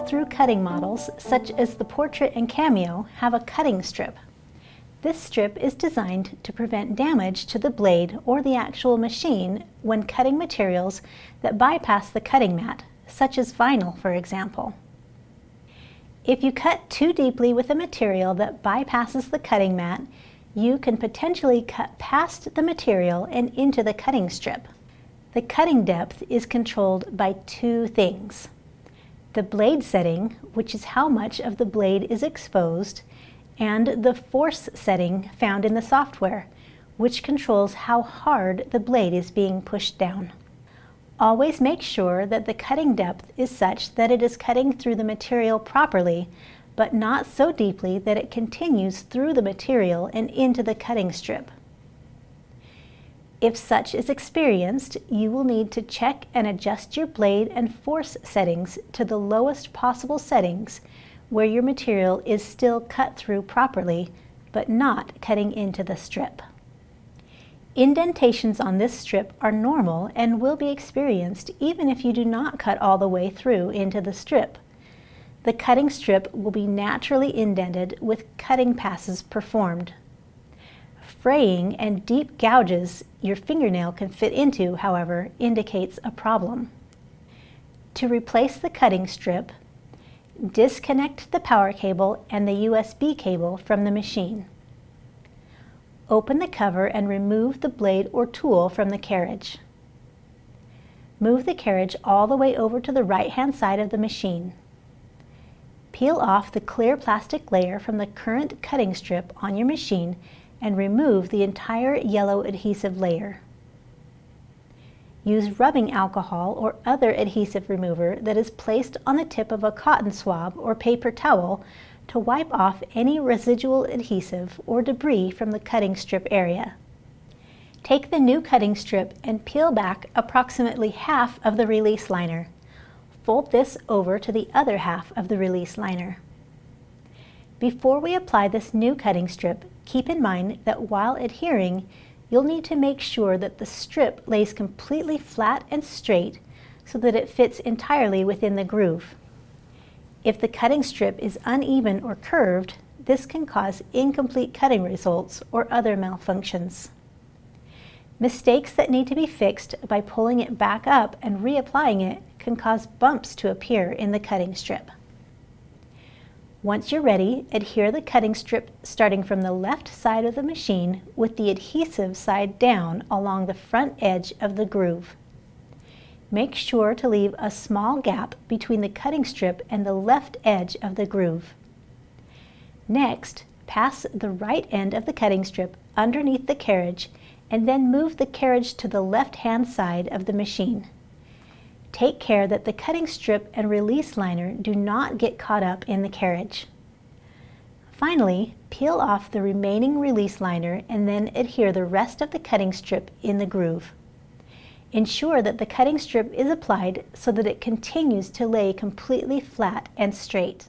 fall-through cutting models, such as the Portrait and Cameo, have a cutting strip. This strip is designed to prevent damage to the blade or the actual machine when cutting materials that bypass the cutting mat, such as vinyl, for example. If you cut too deeply with a material that bypasses the cutting mat, you can potentially cut past the material and into the cutting strip. The cutting depth is controlled by two things: the blade setting, which is how much of the blade is exposed, and the force setting found in the software, which controls how hard the blade is being pushed down. Always make sure that the cutting depth is such that it is cutting through the material properly, but not so deeply that it continues through the material and into the cutting strip. If such is experienced, you will need to check and adjust your blade and force settings to the lowest possible settings where your material is still cut through properly, but not cutting into the strip. Indentations on this strip are normal and will be experienced even if you do not cut all the way through into the strip. The cutting strip will be naturally indented with cutting passes performed. Fraying and deep gouges your fingernail can fit into, however, indicates a problem. To replace the cutting strip, disconnect the power cable and the USB cable from the machine. Open the cover and remove the blade or tool from the carriage. Move the carriage all the way over to the right-hand side of the machine. Peel off the clear plastic layer from the current cutting strip on your machine and remove the entire yellow adhesive layer. Use rubbing alcohol or other adhesive remover that is placed on the tip of a cotton swab or paper towel to wipe off any residual adhesive or debris from the cutting strip area. Take the new cutting strip and peel back approximately half of the release liner. Fold this over to the other half of the release liner. Before we apply this new cutting strip, keep in mind that while adhering, you'll need to make sure that the strip lays completely flat and straight so that it fits entirely within the groove. If the cutting strip is uneven or curved, this can cause incomplete cutting results or other malfunctions. Mistakes that need to be fixed by pulling it back up and reapplying it can cause bumps to appear in the cutting strip. Once you're ready, adhere the cutting strip starting from the left side of the machine with the adhesive side down along the front edge of the groove. Make sure to leave a small gap between the cutting strip and the left edge of the groove. Next, pass the right end of the cutting strip underneath the carriage and then move the carriage to the left-hand side of the machine. Take care that the cutting strip and release liner do not get caught up in the carriage. Finally, peel off the remaining release liner and then adhere the rest of the cutting strip in the groove. Ensure that the cutting strip is applied so that it continues to lay completely flat and straight.